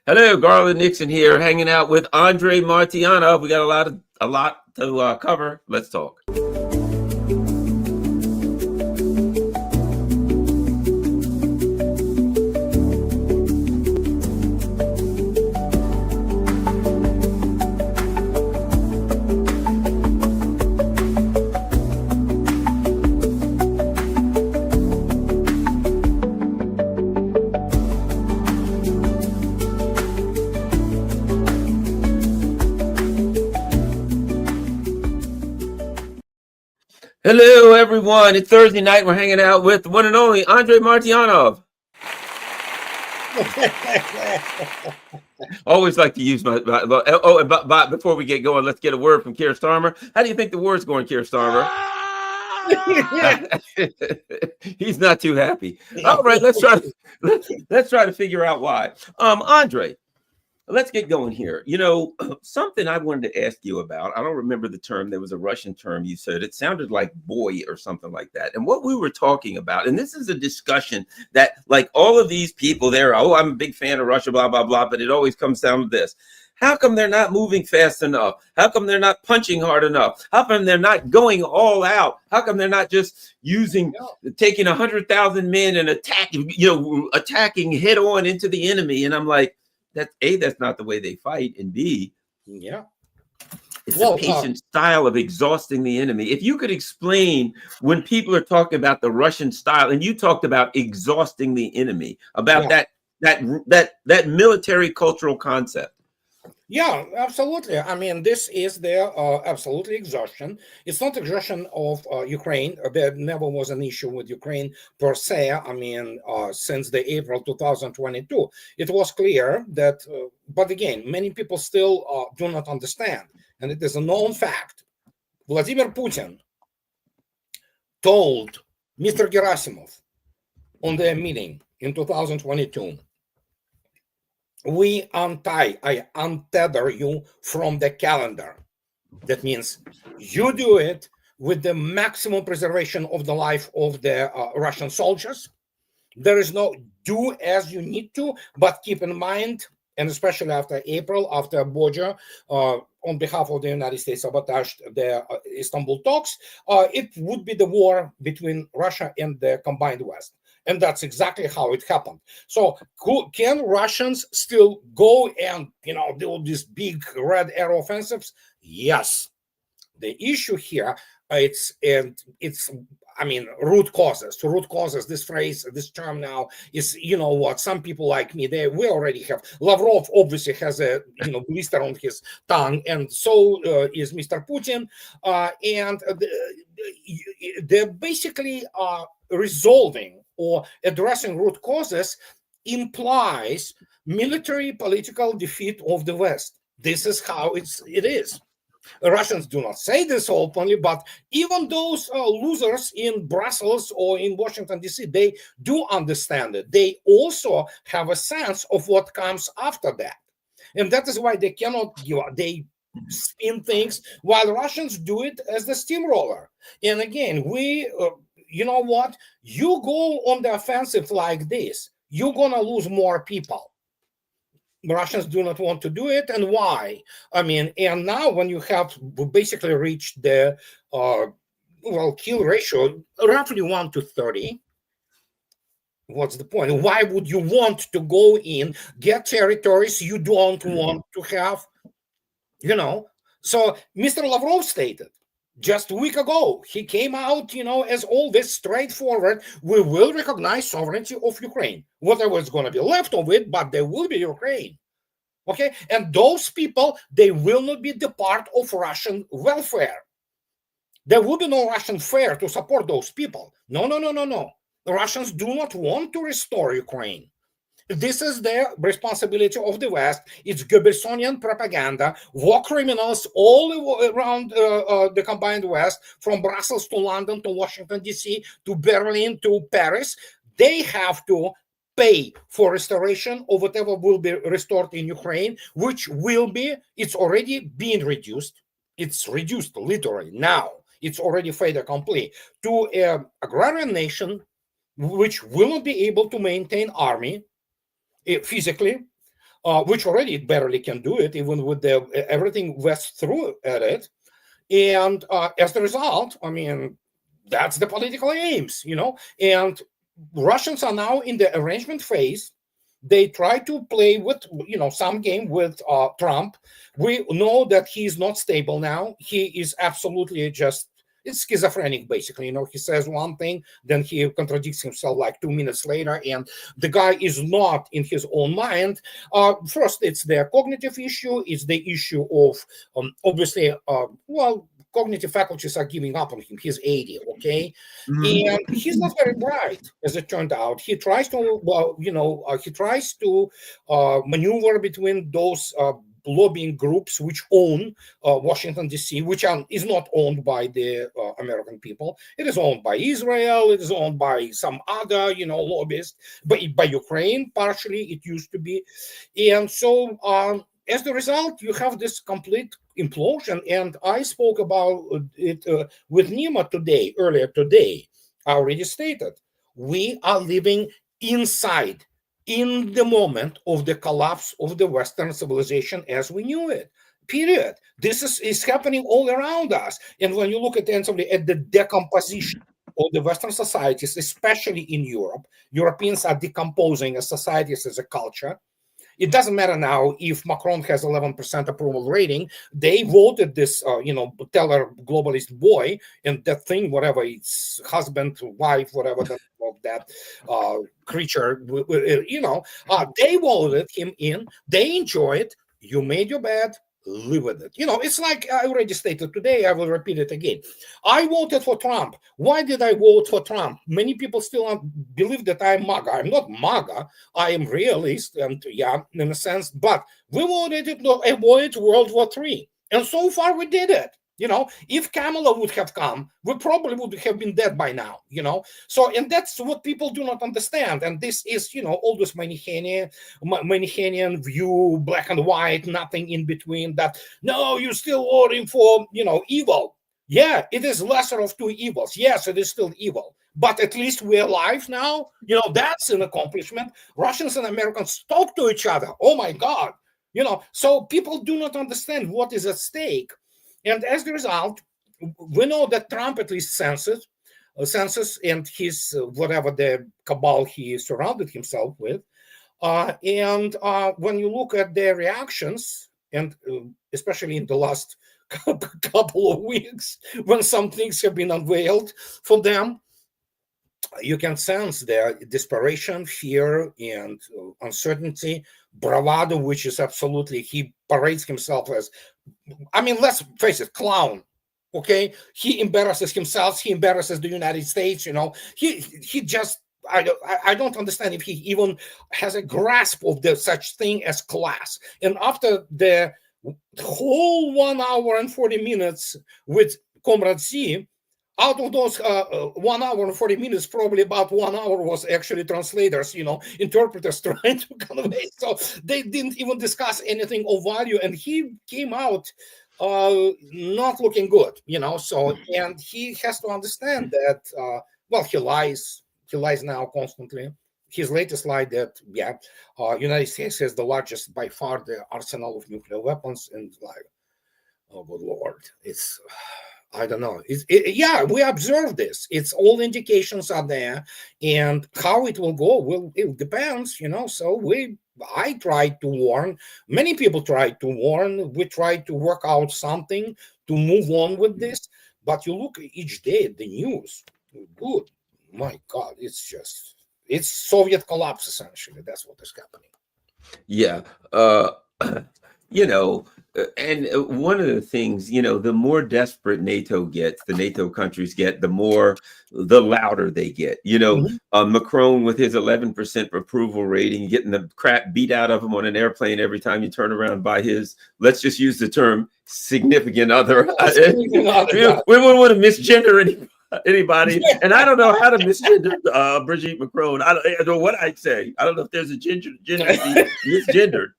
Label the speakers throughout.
Speaker 1: Hello, Garland Nixon here, hanging out with Andrei Martyanov. We got a lot to cover. Let's talk. Hello, everyone. It's Thursday night. We're hanging out with the one and only Andrei Martyanov. Always like to use my but before we get going, let's get a word from Keir Starmer. How do you think the war's going, Keir Starmer? He's not too happy. All right, let's try to figure out why. Andrei, let's get going here. You know, something I wanted to ask you about. I don't remember the term. There was a Russian term you said. It sounded like boy or something like that. And what we were talking about, and this is a discussion that like all of these people there, oh, I'm a big fan of Russia, blah, blah, blah. But it always comes down to this. How come they're not moving fast enough? How come they're not punching hard enough? How come they're not going all out? How come they're not just taking 100,000 men and attacking head on into the enemy? And I'm like, that's not the way they fight, and B, it's a patient style of exhausting the enemy. If you could explain when people are talking about the Russian style, and you talked about exhausting the enemy, about that military cultural concept.
Speaker 2: Yeah, absolutely. I mean, this is their absolutely exhaustion. It's not exhaustion of Ukraine. There never was an issue with Ukraine per se. I mean, since the April 2022, it was clear that, but again, many people still do not understand. And it is a known fact. Vladimir Putin told Mr. Gerasimov on their meeting in 2022, I untether you from the calendar. That means you do it with the maximum preservation of the life of the Russian soldiers. There is no do as you need to, but keep in mind, and especially after April, after Boja, on behalf of the United States, sabotaged the Istanbul talks, it would be the war between Russia and the combined West. And that's exactly how it happened. So can Russians still go and, do these big red arrow offensives? Yes. The issue here, it's root causes. Root causes, this phrase, this term now is, some people like me, we already have. Lavrov obviously has a, blister on his tongue, and so is Mr. Putin. And they're basically resolving or addressing root causes implies military political defeat of the West. This is how it is. The Russians do not say this openly, but even those losers in Brussels or in Washington, D.C., they do understand it. They also have a sense of what comes after that. And that is why they cannot give up. They spin things while Russians do it as the steamroller. And again, you know what? You go on the offensive like this, you're going to lose more people. The Russians do not want to do it. And why? And now when you have basically reached the kill ratio, roughly 1 to 30, what's the point? Why would you want to go in, get territories you don't want to have? So Mr. Lavrov stated, just a week ago, he came out, as always, straightforward. We will recognize sovereignty of Ukraine. Whatever is going to be left of it, but there will be Ukraine. Okay? And those people, they will not be the part of Russian welfare. There will be no Russian fare to support those people. No. The Russians do not want to restore Ukraine. This is the responsibility of the West. It's Goebbelsonian propaganda, war criminals all around the combined West, from Brussels to London to Washington, D.C., to Berlin to Paris. They have to pay for restoration of whatever will be restored in Ukraine, which will be, it's already being reduced. It's reduced literally now. It's already fait accompli to an agrarian nation, which will not be able to maintain army physically, which already barely can do it, even with everything West threw at it. And as a result, I mean, that's the political aims, and Russians are now in the arrangement phase. They try to play with, some game with Trump. We know that he's not stable now. He is absolutely just, it's schizophrenic, basically. He says one thing, then he contradicts himself like 2 minutes later, and the guy is not in his own mind. First, it's the cognitive issue. It's the issue of, obviously, cognitive faculties are giving up on him. He's 80, okay?
Speaker 1: Mhm.
Speaker 2: And he's not very bright, as it turned out. He tries to, maneuver between those lobbying groups which own Washington, D.C., which is not owned by the American people. It is owned by Israel. It is owned by some other, lobbyists, but by Ukraine, partially, it used to be. And so, as a result, you have this complete implosion. And I spoke about it with Nima earlier today. I already stated, we are living in the moment of the collapse of the Western civilization as we knew it. Period. This is happening all around us. And when you look attentively at the decomposition of the Western societies, especially in Europe, Europeans are decomposing as societies, as a culture. It doesn't matter now if Macron has 11% approval rating. They voted this, teller globalist boy, and that thing, whatever it's husband, wife, whatever that creature, they voted him in. They enjoy it. You made your bed. Live with it. It's like I already stated today. I will repeat it again. I voted for Trump. Why did I vote for Trump? Many people still believe that I'm MAGA. I'm not MAGA. I am realist, and in a sense. But we voted to avoid World War III, and so far we did it. If Kamala would have come, we probably would have been dead by now, So, and that's what people do not understand. And this is, all this Manichaean view, black and white, nothing in between, that, no, you're still voting for, evil. Yeah, it is lesser of two evils. Yes, it is still evil. But at least we're alive now. That's an accomplishment. Russians and Americans talk to each other. Oh, my God. So people do not understand what is at stake. And as a result, we know that Trump at least senses and his whatever the cabal he surrounded himself with. And when you look at their reactions, and especially in the last couple of weeks, when some things have been unveiled for them, you can sense their desperation, fear, and uncertainty, bravado, which is absolutely, he parades himself as, let's face it, clown. Okay, he embarrasses himself. He embarrasses the United States. He just, I don't understand if he even has a grasp of the such thing as class. And after the whole 1 hour and 40 minutes with Comrade Z, out of those 1 hour and 40 minutes, probably about 1 hour was actually translators, interpreters trying to convey. So they didn't even discuss anything of value. And he came out not looking good, So, and he has to understand that, he lies. He lies now constantly. His latest lie that, United States has the largest, by far, the arsenal of nuclear weapons. And like, oh, good Lord, it's... I don't know. We observe this. It's all indications are there, and how it will go, it depends, So I tried to warn. Many people tried to warn. We tried to work out something to move on with this. But you look each day at the news. Good, my God, it's Soviet collapse essentially. That's what is happening.
Speaker 1: Yeah. And one of the things, the more desperate NATO gets, the NATO countries get, the louder they get. Macron with his 11% approval rating, getting the crap beat out of him on an airplane every time you turn around by his, let's just use the term, significant other. We wouldn't want to misgender anybody, and I don't know how to misgender Brigitte Macron. I don't know what I'd say. I don't know if there's a gender to be misgendered.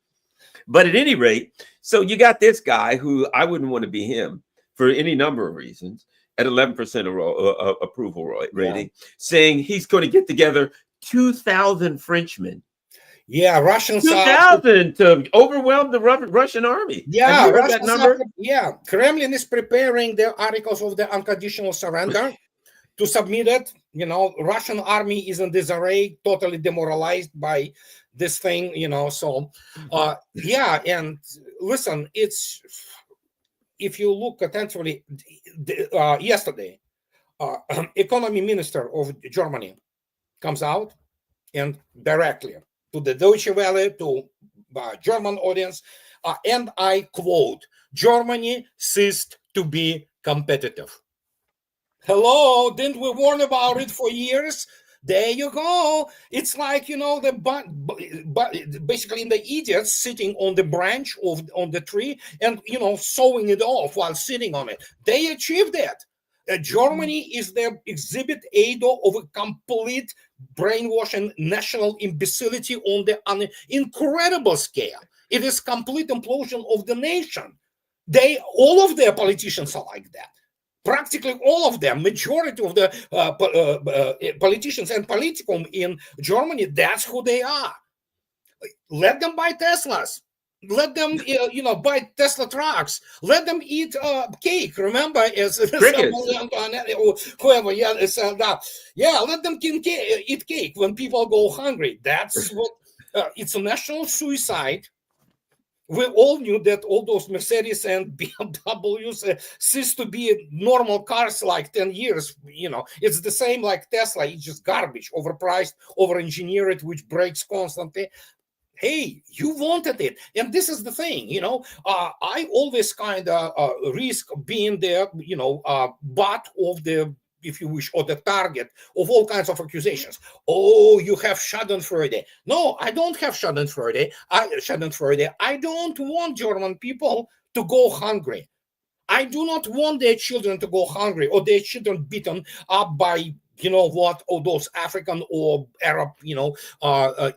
Speaker 1: But at any rate, so you got this guy who I wouldn't want to be him for any number of reasons at 11% approval rating, saying he's going to get together 2,000 Frenchmen.
Speaker 2: Yeah, Russians are
Speaker 1: 2,000 to overwhelm the Russian army. Have you heard that number?
Speaker 2: Kremlin is preparing the articles of the unconditional surrender to submit it. Russian army is in disarray, totally demoralized by this thing. So and listen, if you look attentively, yesterday, economy minister of Germany comes out and directly to the Deutsche Welle, to German audience, and I quote, "Germany ceased to be competitive." Hello, didn't we warn about it for years? There you go. It's like, basically the idiots sitting on the branch on the tree and, sawing it off while sitting on it. They achieved that. Germany is the exhibit A of a complete brainwashing national imbecility on an incredible scale. It is complete implosion of the nation. All of their politicians are like that. Practically all of them, majority of the politicians and politicum in Germany, that's who they are. Let them buy Teslas. Let them, buy Tesla trucks. Let them eat cake. Remember, as whoever, let them eat cake when people go hungry. That's what it's a national suicide. We all knew that all those Mercedes and BMWs ceased to be normal cars like 10 years. It's the same like Tesla. It's just garbage, overpriced, over-engineered, which breaks constantly. Hey, you wanted it. And this is the thing, I always kind of risk being the, butt of the, if you wish, or the target of all kinds of accusations. Oh, you have Schadenfreude. No, I don't have Schadenfreude. I don't want German people to go hungry. I do not want their children to go hungry or their children beaten up by all those African or Arab,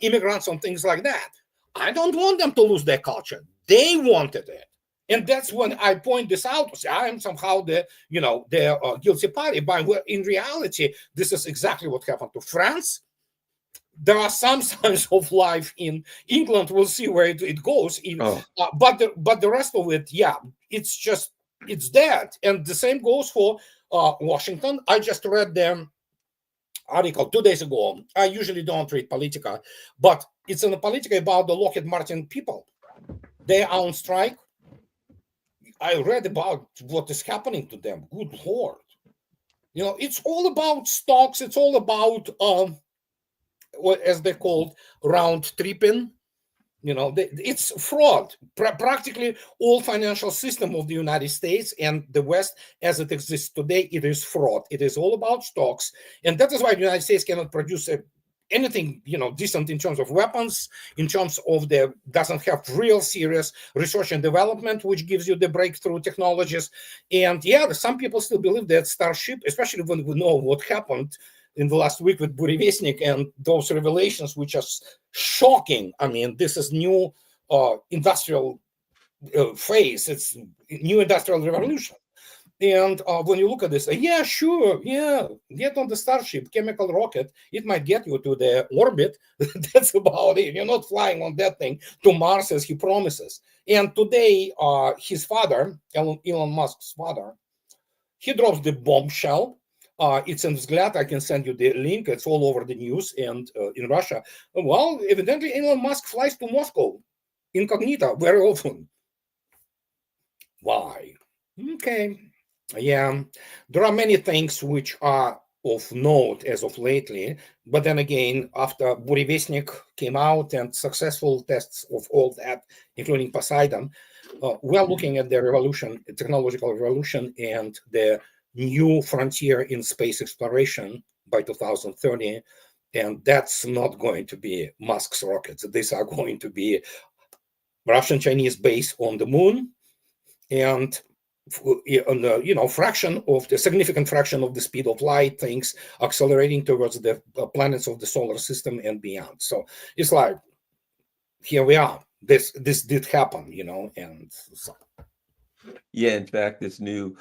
Speaker 2: immigrants and things like that. I don't want them to lose their culture. They wanted it. And that's when I point this out. I am somehow the guilty party. But in reality, this is exactly what happened to France. There are some signs of life in England. We'll see where it goes. But the rest of it, it's dead. And the same goes for Washington. I just read the article 2 days ago. I usually don't read Politica, but it's in a Politica about the Lockheed Martin people. They are on strike. I read about what is happening to them. Good Lord. It's all about stocks. It's all about, as they called, round tripping. It's fraud. Practically all financial system of the United States and the West as it exists today, it is fraud. It is all about stocks. And that is why the United States cannot produce anything, decent in terms of weapons, in terms of doesn't have real serious research and development, which gives you the breakthrough technologies. And some people still believe that Starship, especially when we know what happened in the last week with Burevestnik and those revelations, which are shocking. I mean, this is new industrial phase. It's new industrial revolution. And when you look at this, get on the Starship chemical rocket. It might get you to the orbit. That's about it. You're not flying on that thing to Mars as he promises. And today, his father, Elon Musk's father, he drops the bombshell. It's in Vzglad. I can send you the link. It's all over the news and in Russia. Well, evidently, Elon Musk flies to Moscow incognito very often. Why? Okay. Yeah, there are many things which are of note as of lately. But then again, after Burevestnik came out and successful tests of all that, including Poseidon, we're looking at the revolution, technological revolution, and the new frontier in space exploration by 2030. And that's not going to be Musk's rockets. These are going to be Russian-Chinese base on the moon, and significant fraction of the speed of light, things accelerating towards the planets of the solar system and beyond. So it's like, here we are. This did happen, and so.
Speaker 1: Yeah, in fact, this new,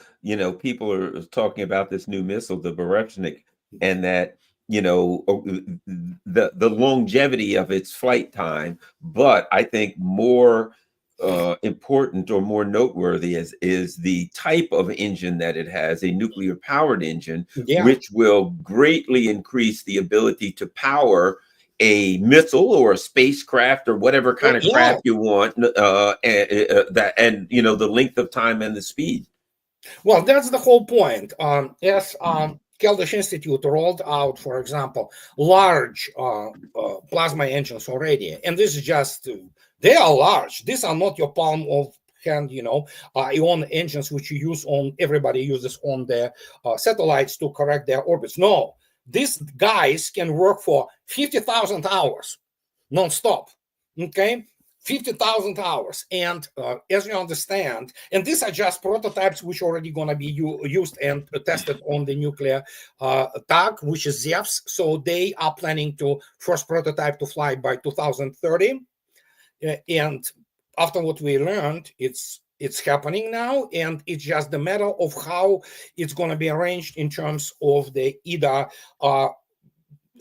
Speaker 1: people are talking about this new missile, the Burevestnik, and that the longevity of its flight time. But I think more important or more noteworthy is the type of engine that it has, a nuclear powered engine,
Speaker 2: Yeah.
Speaker 1: which will greatly increase the ability to power a missile or a spacecraft or whatever kind of craft you want, the length of time and the speed.
Speaker 2: Well, that's the whole point. Yes, Keldysh Institute rolled out, for example, large plasma engines already, and this is just they are large. These are not your palm of hand, ion engines which you use on everybody uses on their satellites to correct their orbits. No, these guys can work for 50,000 hours non-stop. Okay. 50,000 hours. And as you understand, and these are just prototypes which are already going to be used and tested on the nuclear tag, which is ZEFs. So they are planning to first prototype to fly by 2030. And after what we learned, it's happening now, and it's just the matter of how it's going to be arranged in terms of the either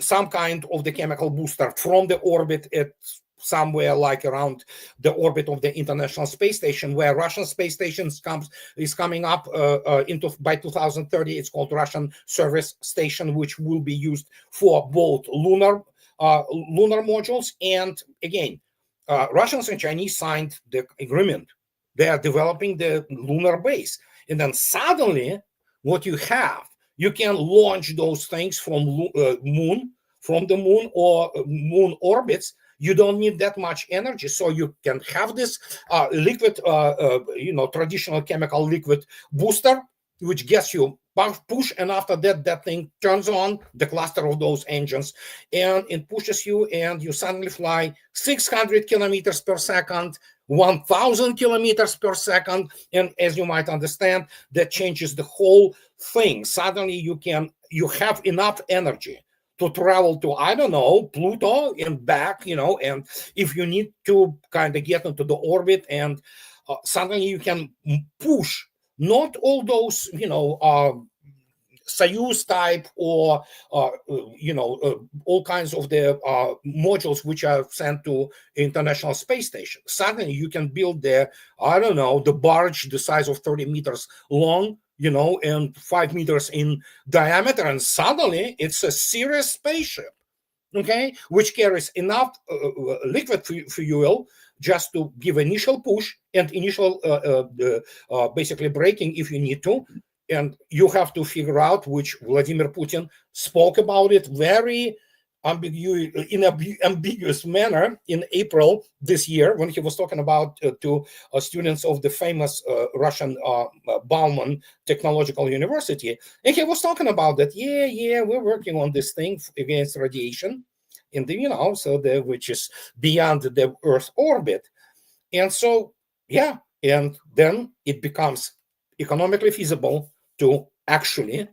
Speaker 2: some kind of the chemical booster from the orbit at somewhere like around the orbit of the International Space Station, where Russian space stations is coming up by 2030. It's called Russian Service Station, which will be used for both lunar modules. And again, Russians and Chinese signed the agreement. They are developing the lunar base. And then suddenly what you have, you can launch those things from the moon or moon orbits. You don't need that much energy, so you can have this liquid, traditional chemical liquid booster, which gets you push, and after that thing turns on the cluster of those engines, and it pushes you, and you suddenly fly 600 kilometers per second, 1,000 kilometers per second, and as you might understand, that changes the whole thing. Suddenly you have enough energy to travel to, I don't know, Pluto and back, and if you need to kind of get into the orbit, and suddenly you can push not all those, Soyuz type or, all kinds of the modules which are sent to International Space Station. Suddenly you can build the barge the size of 30 meters long, and 5 meters in diameter, and suddenly it's a serious spaceship, okay, which carries enough liquid fuel just to give initial push and initial basically braking if you need to. And you have to figure out, which Vladimir Putin spoke about it very ambiguous manner in April this year, when he was talking about to students of the famous Russian Bauman Technological University. And he was talking about that, we're working on this thing against radiation in the, which is beyond the Earth orbit. And so, and then it becomes economically feasible to actually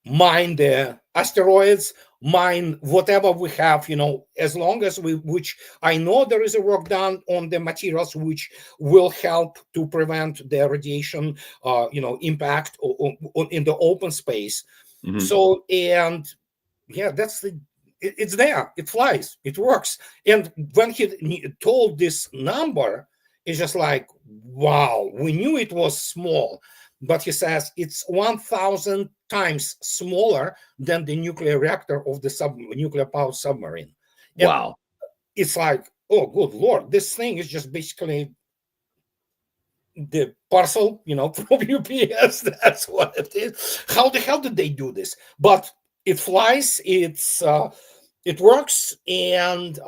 Speaker 2: mine the asteroids, mine whatever we have, as long as which I know there is a work done on the materials which will help to prevent the radiation, impact in the open space. Mm-hmm. So, and it's there, it flies, it works. And when he told this number, it's just like, wow, we knew it was small. But he says it's 1,000 times smaller than the nuclear reactor of the nuclear powered submarine. And
Speaker 1: wow.
Speaker 2: It's like, oh, good Lord, this thing is just basically the parcel, from UPS. That's what it is. How the hell did they do this? But it flies, it works, and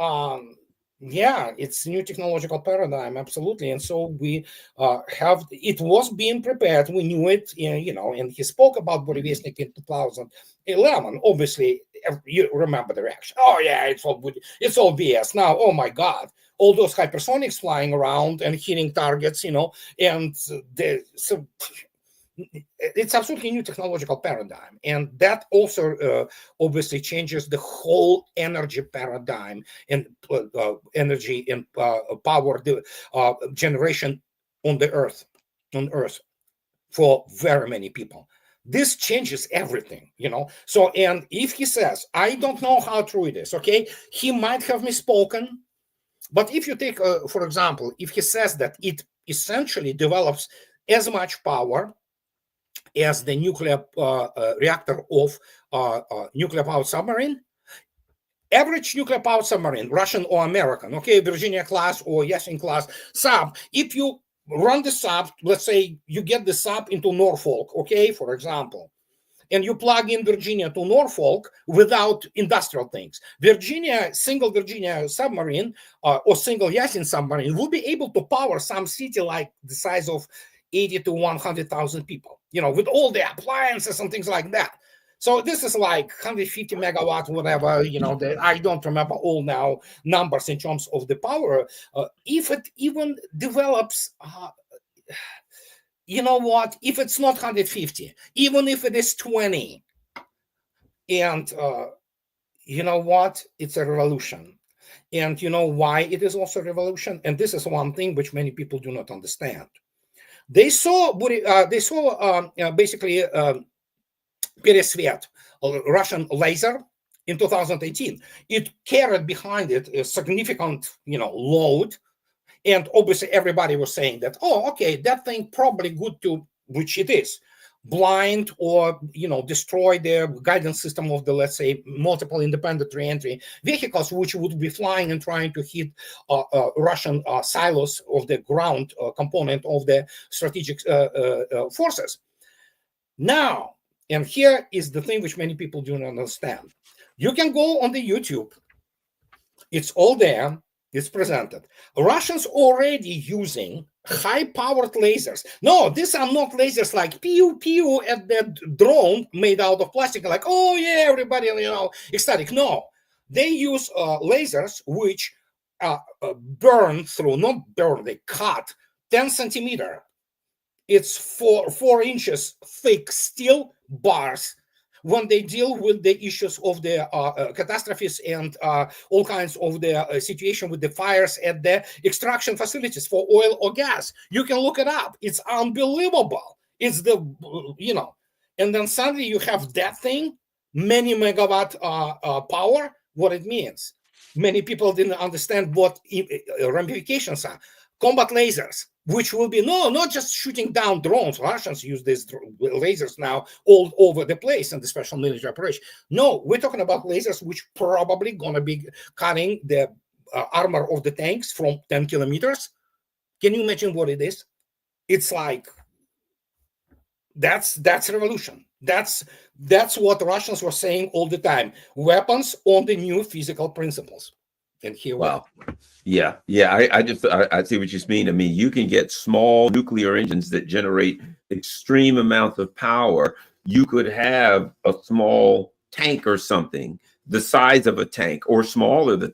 Speaker 2: it's a new technological paradigm, absolutely. And so we it was being prepared. We knew it, and he spoke about Burevestnik in 2011. Obviously, you remember the reaction. Oh yeah, it's all BS. Now, oh my God, all those hypersonics flying around and hitting targets, and it's absolutely new technological paradigm, and that also obviously changes the whole energy paradigm and energy and power generation on Earth for very many people. this changes everything, So, and if he says, I don't know how true it is, okay, he might have misspoken. But if you take, for example, if he says that it essentially develops as much power as the nuclear reactor of nuclear powered submarine, average nuclear powered submarine, Russian or American, okay, Virginia class or Yasin class sub, if you run the sub, let's say you get the sub into Norfolk, okay, for example, and you plug in Virginia to Norfolk without industrial things, single Virginia submarine or single Yasin submarine will be able to power some city like the size of 80 to 100,000 people, with all the appliances and things like that. So this is like 150 megawatts, whatever, I don't remember all now numbers in terms of the power. If it even develops, if it's not 150, even if it is 20, and it's a revolution. And you know why it is also a revolution? And this is one thing which many people do not understand. They saw basically Peresvet, a Russian laser, in 2018. It carried behind it a significant, load, and obviously everybody was saying that, oh, okay, that thing probably good to, which it is, blind or destroy the guidance system of the, let's say, multiple independent re-entry vehicles, which would be flying and trying to hit Russian silos of the ground component of the strategic forces. Now, and here is the thing which many people do not understand. You can go on the YouTube. It's all there. It's presented. Russians already using high-powered lasers. No, these are not lasers like pew pew at the drone made out of plastic. Like, oh yeah, everybody, ecstatic. No, they use lasers which burn through, not burn, they cut 10 centimeter. It's 4 inches thick steel bars when they deal with the issues of the catastrophes and all kinds of the situation with the fires at the extraction facilities for oil or gas. You can look it up. It's unbelievable. It's and then suddenly you have that thing, many megawatt power, what it means. Many people didn't understand what ramifications are. Combat lasers, which will be not just shooting down drones. Russians use these lasers now all over the place in the special military operation. No, we're talking about lasers which probably gonna be cutting the armor of the tanks from 10 kilometers. Can you imagine what it is? It's like that's revolution. That's what Russians were saying all the time. Weapons on the new physical principles. And here we are.
Speaker 1: Yeah. I see what you mean. I mean, you can get small nuclear engines that generate extreme amounts of power. You could have a small tank or something, the size of a tank, or smaller, the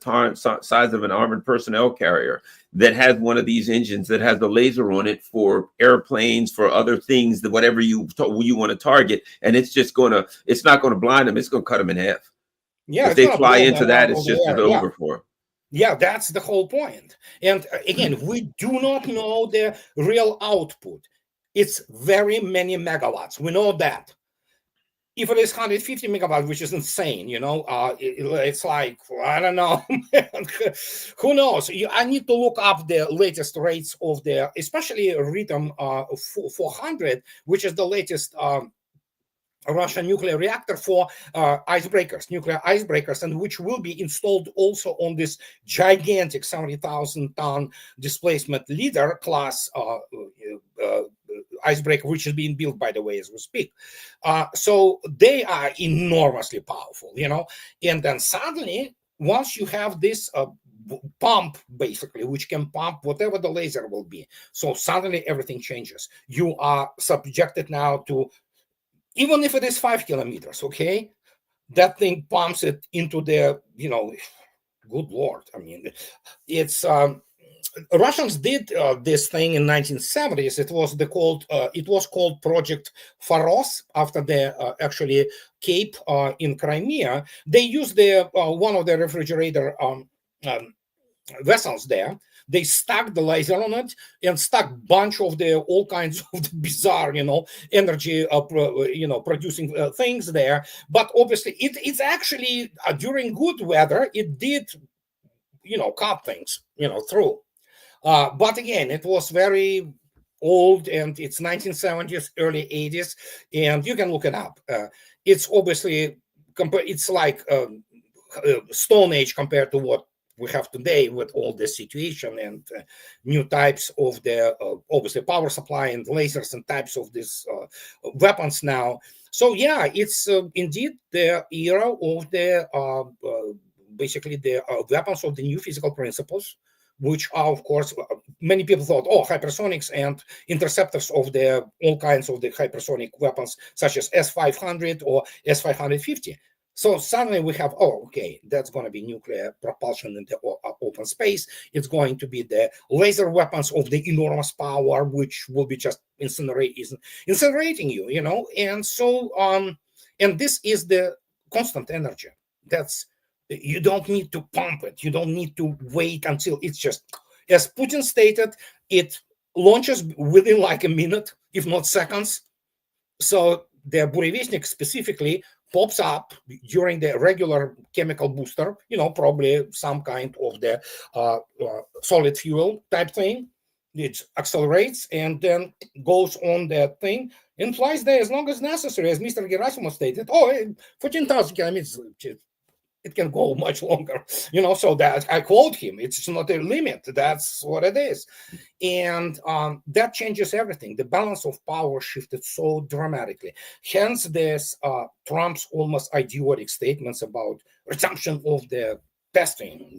Speaker 1: size of an armored personnel carrier, that has one of these engines that has a laser on it for airplanes, for other things, that whatever you want to target, and it's not going to blind them, it's going to cut them in half.
Speaker 2: Yeah,
Speaker 1: if they fly into that, it's just over for them.
Speaker 2: Yeah, that's the whole point. And again, we do not know the real output. It's very many megawatts. We know that. If it is 150 megawatts, which is insane, it's like, I don't know, who knows? I need to look up the latest rates of especially Rhythm 400, which is the latest Russian nuclear reactor for nuclear icebreakers, and which will be installed also on this gigantic 70,000 ton displacement leader class icebreaker, which is being built, by the way, as we speak. So they are enormously powerful, and then suddenly, once you have this pump, basically, which can pump whatever the laser will be, so suddenly everything changes. You are subjected now to, even if it is 5 kilometers, okay, that thing pumps it into the, good Lord. I mean, it's Russians did this thing in 1970s. It was called Project Faros after the actually Cape in Crimea. They used one of the refrigerator vessels there They stuck the laser on it and stuck bunch of the all kinds of the bizarre, energy, producing things there. But obviously, it's actually during good weather, it did, cut things, through. But again, it was very old, and it's 1970s, early 80s, and you can look it up. It's obviously it's like Stone Age compared to what we have today with all this situation and new types of the obviously power supply and lasers and types of these weapons now. So yeah, it's indeed the era of the basically the weapons of the new physical principles, which are, of course, many people thought, oh, hypersonics and interceptors of the all kinds of the hypersonic weapons, such as S-500 or S-550. So suddenly we have, oh, okay, that's going to be nuclear propulsion in the open space. It's going to be the laser weapons of the enormous power, which will be just incinerating you, And so, and this is the constant energy. You don't need to pump it. You don't need to wait until it's just, as Putin stated, it launches within like a minute, if not seconds. So the Burevestnik specifically pops up during the regular chemical booster, probably some kind of the solid fuel type thing. It accelerates and then goes on that thing and flies there as long as necessary, as Mr. Gerasimov stated. 14,000 kilometers. It can go much longer, so that I quote him, it's not a limit. That's what it is. And that changes everything. The balance of power shifted so dramatically. Hence this Trump's almost idiotic statements about resumption of the testing,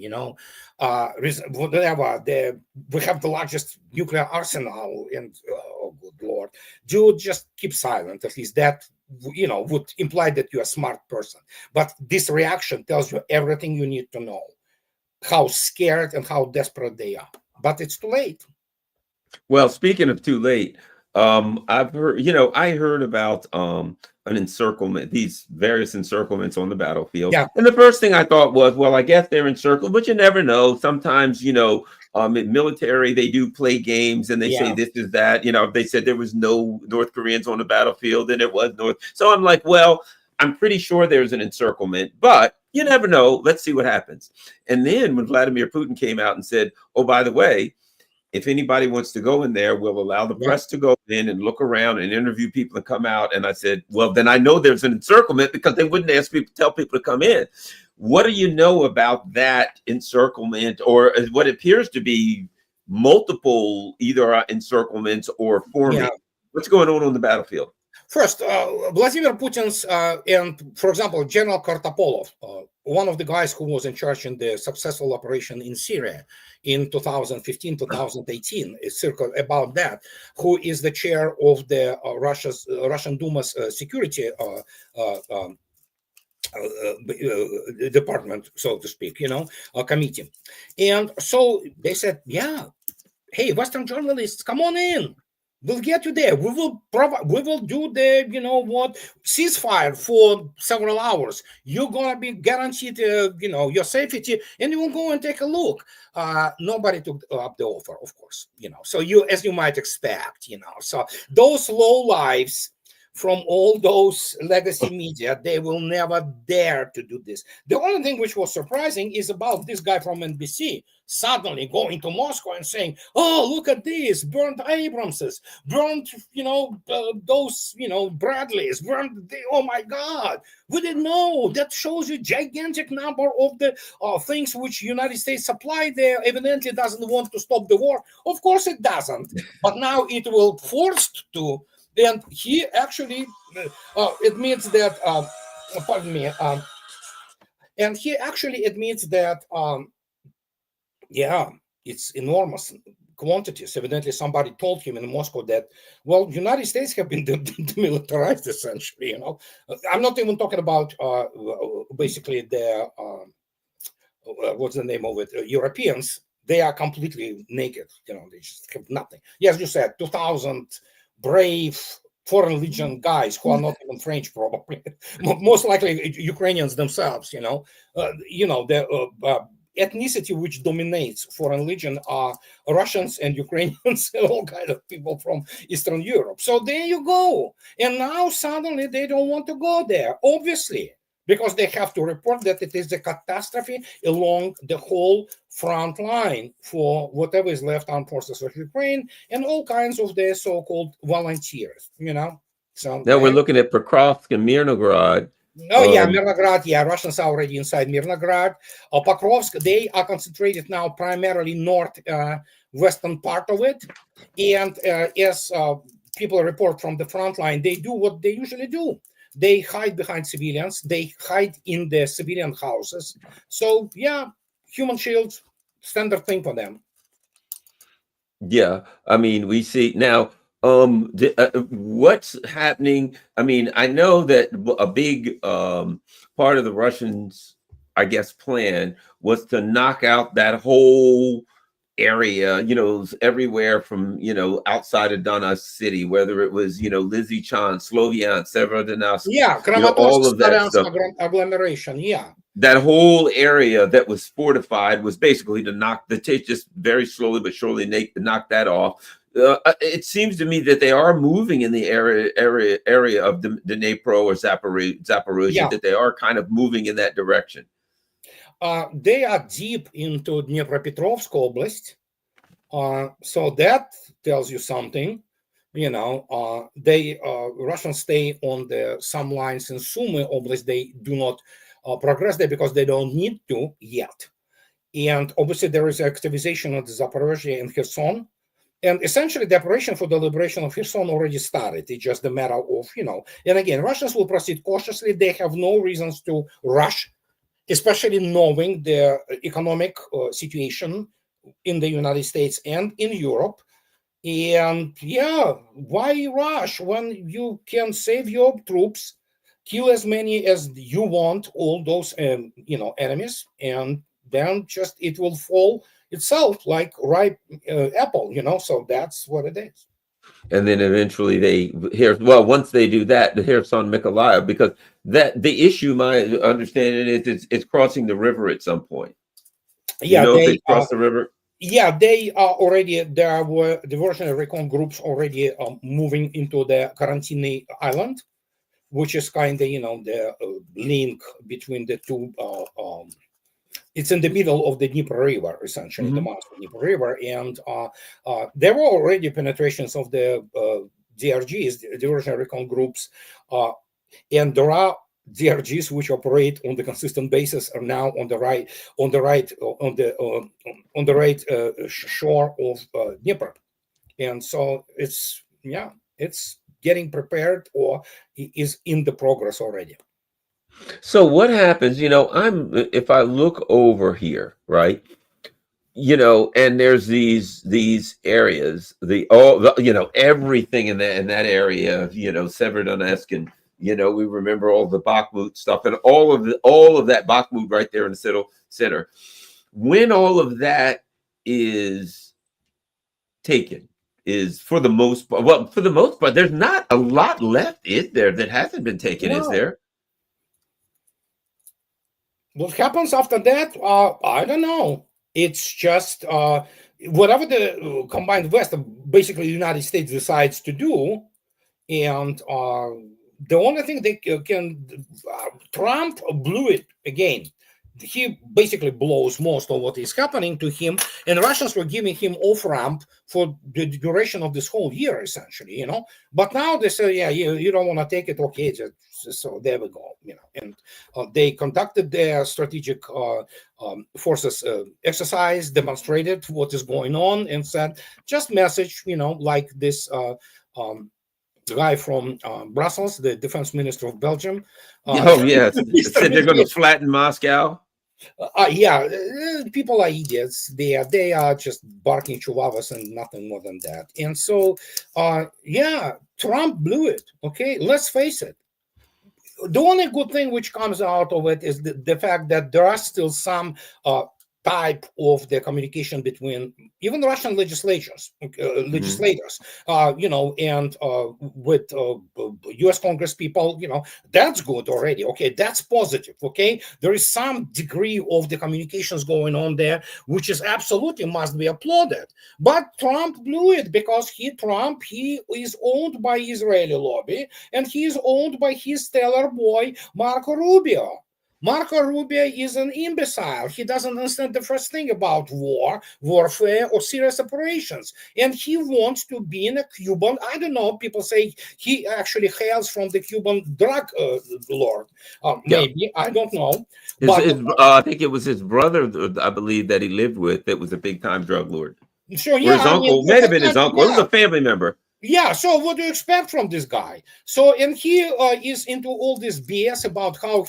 Speaker 2: whatever. We have the largest nuclear arsenal, and oh, good Lord, dude, just keep silent. At least that would imply that you're a smart person. But this reaction tells you everything you need to know, how scared and how desperate they are. But it's too late.
Speaker 1: Well, speaking of too late, I've heard, I heard about an encirclement, these various encirclements on the battlefield.
Speaker 2: Yeah.
Speaker 1: And the first thing I thought was, well, I guess they're encircled, but you never know. Sometimes, in military, they do play games and they say this is that. If they said there was no North Koreans on the battlefield, then it was North. So I'm like, well, I'm pretty sure there's an encirclement, but you never know. Let's see what happens. And then when Vladimir Putin came out and said, oh, by the way, if anybody wants to go in there, we'll allow the press to go in and look around and interview people and come out. And I said, well, then I know there's an encirclement, because they wouldn't tell people to come in. What do you know about that encirclement, or what appears to be multiple either encirclements or forming? Yeah. What's going on the battlefield?
Speaker 2: First, Vladimir Putin's, and for example, General Kartapolov, one of the guys who was in charge in the successful operation in Syria in 2015, 2018, is circle about that, who is the chair of the Russian Duma's security department, so to speak, committee. And so they said, yeah, hey, Western journalists, come on in. We'll get you there. We will do the, ceasefire for several hours. You're going to be guaranteed, your safety, and you will go and take a look. Nobody took up the offer, of course, So as you might expect, So those low lives from all those legacy media, they will never dare to do this. The only thing which was surprising is about this guy from NBC suddenly going to Moscow and saying, oh, look at this, burned Abramses, burned, those, Bradleys, oh my God, we didn't know. That shows you gigantic number of the things which United States supply there evidently doesn't want to stop the war. Of course it doesn't, but now it will forced to. And he actually admits that, pardon me, and he actually admits that, it's enormous quantities. Evidently, somebody told him in Moscow that, well, United States have been demilitarized, essentially, I'm not even talking about basically the, what's the name of it, Europeans. They are completely naked, they just have nothing. Yes, you said 2,000 brave Foreign Legion guys who are not even French, probably most likely Ukrainians themselves. The ethnicity which dominates Foreign Legion are Russians and Ukrainians and all kind of people from Eastern Europe. So there you go. And now suddenly they don't want to go there, obviously, because they have to report that it is a catastrophe along the whole front line for whatever is left armed forces of Ukraine and all kinds of their so-called volunteers, So
Speaker 1: Now we're looking at Pokrovsk and Mirnograd.
Speaker 2: Oh, yeah, Mirnograd, yeah, Russians are already inside Mirnograd. Pokrovsk, they are concentrated now primarily north-western part of it. And as people report from the front line, they do what they usually do. They hide behind civilians. They hide in the civilian houses. So, yeah, human shields, standard thing for them.
Speaker 1: Yeah, I mean, we see now. What's happening? I mean, I know that a big part of the Russians, I guess, plan was to knock out that whole area, everywhere from, outside of Donetsk city, whether it was, Lysychansk, Sloviansk, Severodonetsk,
Speaker 2: yeah,
Speaker 1: all of that stuff.
Speaker 2: Agglomeration, yeah.
Speaker 1: That whole area that was fortified was basically to just very slowly but surely knock that off. It seems to me that they are moving in the area of the Dnipro or Zaporozhye, that they are kind of moving in that direction.
Speaker 2: They are deep into Dnipropetrovsk Oblast, so that tells you something. Russians stay on some lines in Sumy Oblast. They do not progress there because they don't need to yet. And obviously there is activization of the Zaporozhye and Kherson. And essentially, the operation for the liberation of Kherson already started. It's just a matter of, and again, Russians will proceed cautiously. They have no reasons to rush, especially knowing the economic situation in the United States and in Europe. And yeah, why rush when you can save your troops, kill as many as you want, all those, enemies, and then just it will fall itself like ripe apple, so that's what it is.
Speaker 1: And then eventually once they do that, the Kherson Mykolaiv, because that the issue, my understanding is it's crossing the river at some point.
Speaker 2: Yeah,
Speaker 1: they cross the river.
Speaker 2: Yeah, they are already, there were diversionary recon groups already moving into the Karantinny Island, which is kind of, the link between the two. It's in the middle of the Dnieper River, essentially, the mouth of the Dnieper River. And there were already penetrations of the DRGs, the diversionary recon groups. And there are DRGs which operate on the consistent basis are now on the right shore of Dnieper. And so it's getting prepared or is in the progress already.
Speaker 1: So what happens, if I look over here, right, and there's these areas, everything in that area, Severodonetsk, and we remember all the Bakhmut stuff and all of that Bakhmut right there in the center. When all of that is taken, is for the most part, there's not a lot left, is there, that hasn't been taken, is there?
Speaker 2: What happens after that? I don't know. It's just whatever the combined West, basically the United States, decides to do. And the only thing they can, Trump blew it again. He basically blows most of what is happening to him, and Russians were giving him off-ramp for the duration of this whole year, essentially, But now they say, yeah, you don't want to take it, okay, so there we go, And they conducted their strategic forces exercise, demonstrated what is going on, and said, just message, like this guy from Brussels, the defense minister of Belgium.
Speaker 1: Yes, said they're going to flatten Moscow.
Speaker 2: People are idiots. They are just barking chihuahuas and nothing more than that. And so, Trump blew it. Okay, let's face it. The only good thing which comes out of it is the fact that there are still some type of the communication between even Russian legislators, and with U.S. Congress people, that's good already. Okay, that's positive. Okay, there is some degree of the communications going on there, which is absolutely must be applauded. But Trump blew it because he is owned by Israeli lobby, and he is owned by his stellar boy Marco Rubio. Marco Rubio is an imbecile. He doesn't understand the first thing about warfare, or serious operations. And he wants to be in a Cuban, I don't know, people say he actually hails from the Cuban drug lord. Maybe, I don't know.
Speaker 1: I think it was his brother, I believe, that he lived with that was a big-time drug lord.
Speaker 2: Sure,
Speaker 1: yeah. Or his uncle, may have been his uncle. Yeah. It was a family member.
Speaker 2: Yeah, so what do you expect from this guy? So, and he is into all this BS about how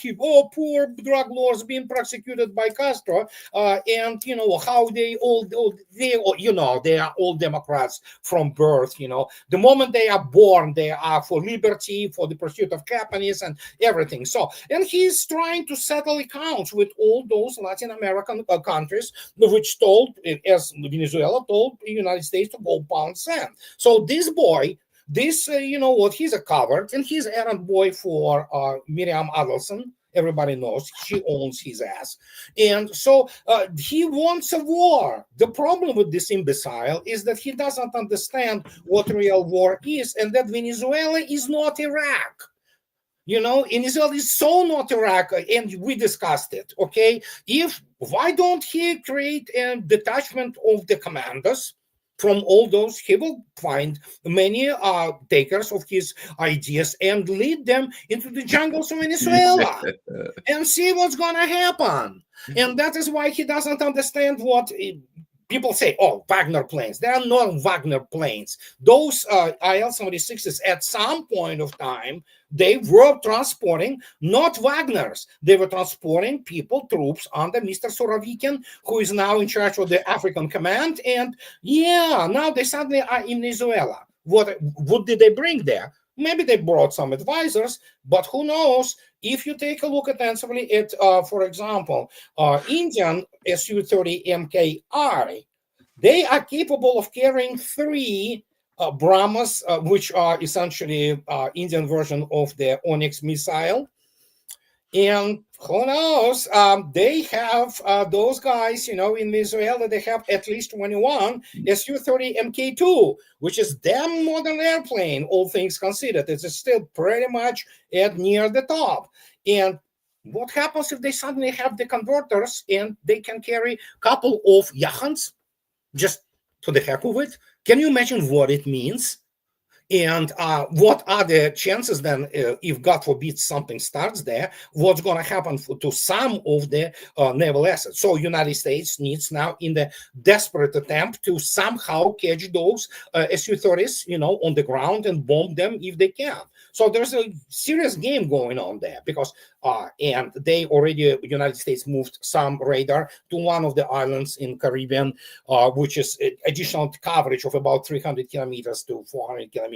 Speaker 2: poor drug lords being prosecuted by Castro, and how they are all Democrats from birth. The moment they are born, they are for liberty, for the pursuit of happiness, and everything. So, and he's trying to settle accounts with all those Latin American countries, which told, as Venezuela told the United States to go pound sand. So this boy, he's a coward, and he's errand boy for Miriam Adelson. Everybody knows she owns his ass. And so he wants a war. The problem with this imbecile is that he doesn't understand what real war is, and that Venezuela is not Iraq. Venezuela is so not Iraq, and we discussed it, okay? Why don't he create a detachment of the commanders from all those? He will find many takers of his ideas and lead them into the jungles of Venezuela and see what's going to happen. And that is why he doesn't understand what people say, Wagner planes. There are no Wagner planes. Those IL-76s, at some point of time, they were transporting not Wagners. They were transporting people, troops under Mr. Surovikin, who is now in charge of the African Command. And now they suddenly are in Venezuela. What did they bring there? Maybe they brought some advisors, but who knows? If you take a look attentively at, for example, Indian Su-30 MKI, they are capable of carrying 3 Brahmas, which are essentially Indian version of the Onyx missile. And who knows? They have those guys, in Venezuela, they have at least 21 Su-30 Mk2, which is damn modern airplane, all things considered. It's still pretty much at near the top. And what happens if they suddenly have the converters and they can carry a couple of Yahans just to the heck of it? Can you imagine what it means? And what are the chances then, if God forbid something starts there, what's going to happen to some of the naval assets? So United States needs now, in the desperate attempt to somehow catch those Su-30s, on the ground and bomb them if they can. So there's a serious game going on there because, and they already, United States moved some radar to one of the islands in Caribbean, which is additional coverage of about 300 kilometers to 400 kilometers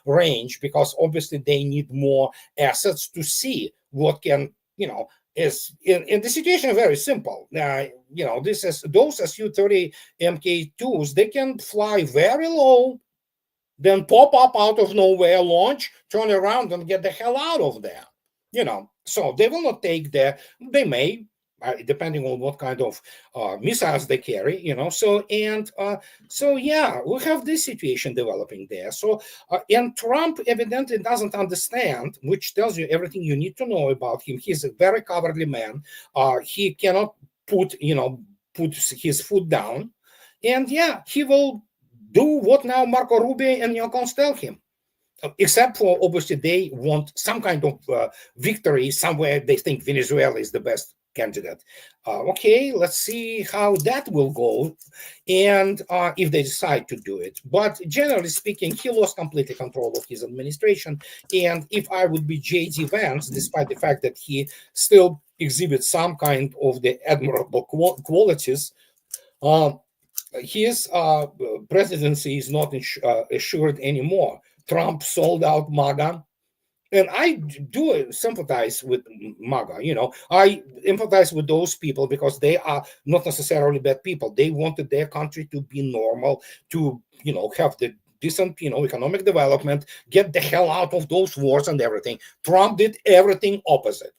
Speaker 2: range, because obviously they need more assets to see what can, is in the situation very simple. This is those Su-30 Mk2s, they can fly very low, then pop up out of nowhere, launch, turn around, and get the hell out of there. So they will not take they may, depending on what kind of missiles they carry, So we have this situation developing there. So, and Trump evidently doesn't understand, which tells you everything you need to know about him. He's a very cowardly man. He cannot put his foot down. And he will do what now Marco Rubio and neocons tell him. Except for, obviously, they want some kind of victory somewhere. They think Venezuela is the best candidate. Okay, let's see how that will go, and if they decide to do it. But generally speaking, he lost completely control of his administration. And if I would be J.D. Vance, despite the fact that he still exhibits some kind of the admirable qualities, his presidency is not assured anymore. Trump sold out MAGA. And I do sympathize with MAGA. I empathize with those people because they are not necessarily bad people. They wanted their country to be normal, to have the decent economic development, get the hell out of those wars and everything. Trump did everything opposite.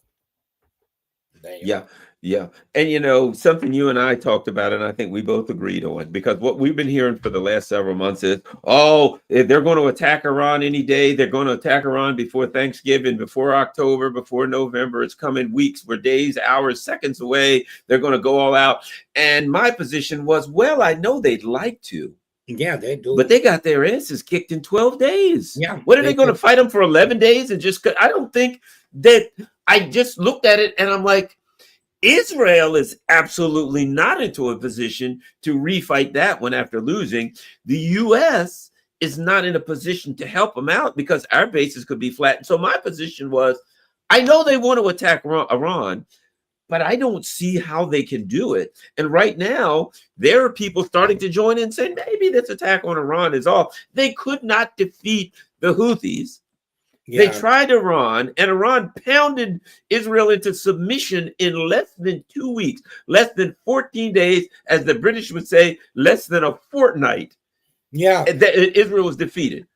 Speaker 1: Yeah, yeah. And something you and I talked about, and I think we both agreed on, because what we've been hearing for the last several months is, oh, they're going to attack Iran any day. They're going to attack Iran before Thanksgiving, before October, before November. It's coming weeks. We're days, hours, seconds away. They're going to go all out. And my position was, well, I know they'd like to.
Speaker 2: Yeah, they do.
Speaker 1: But they got their asses kicked in 12 days.
Speaker 2: Yeah.
Speaker 1: What are they going to fight them for 11 days? And I don't think that. I just looked at it and I'm like, Israel is absolutely not into a position to refight that one after losing. The U.S. is not in a position to help them out because our bases could be flattened. So my position was, I know they want to attack Iran, but I don't see how they can do it. And right now, there are people starting to join in saying maybe this attack on Iran is off. They could not defeat the Houthis. Yeah. They tried Iran, and Iran pounded Israel into submission in less than 2 weeks, less than 14 days, as the British would say, less than a fortnight.
Speaker 2: Yeah,
Speaker 1: Israel was defeated.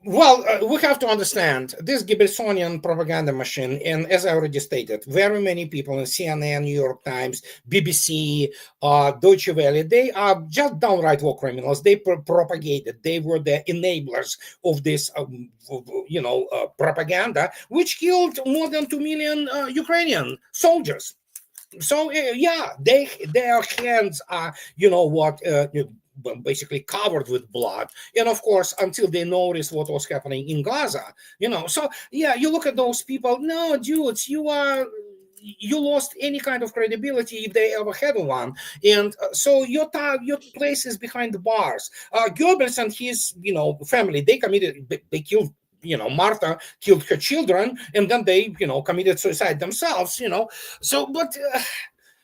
Speaker 2: Well, we have to understand this Goebbelsonian propaganda machine, and as I already stated, very many people in CNN, New York Times, BBC, Deutsche Welle, they are just downright war criminals. They propagated, they were the enablers of this, propaganda, which killed more than 2 million Ukrainian soldiers. So, their hands are, basically covered with blood, and of course until they noticed what was happening in Gaza, so you look at those people. No, dudes, you lost any kind of credibility if they ever had one, and so your place is behind the bars. Goebbels and his family, they killed Martha killed her children, and then they committed suicide themselves, so but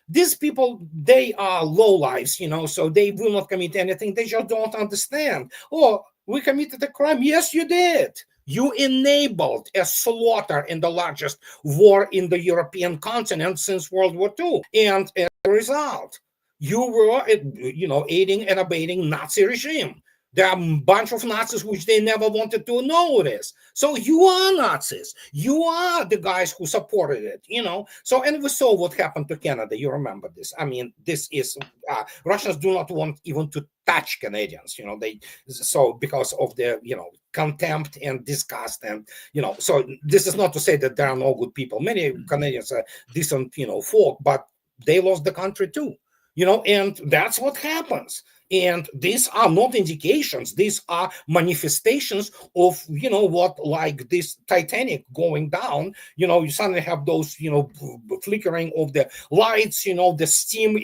Speaker 2: these people, they are low lives, so they will not commit anything. They just don't understand. Oh, we committed a crime. Yes, you did. You enabled a slaughter in the largest war in the European continent since World War II. And as a result, you were, aiding and abetting Nazi regime. There are a bunch of Nazis which they never wanted to notice. So you are Nazis. You are the guys who supported it, So, and we saw what happened to Canada. You remember this. I mean, this is, Russians do not want even to touch Canadians, because of the, contempt and disgust. And, so this is not to say that there are no good people. Many Canadians are decent, folk, but they lost the country too, and that's what happens. And these are not indications. These are manifestations of, like this Titanic going down. You suddenly have those, flickering of the lights, the steam,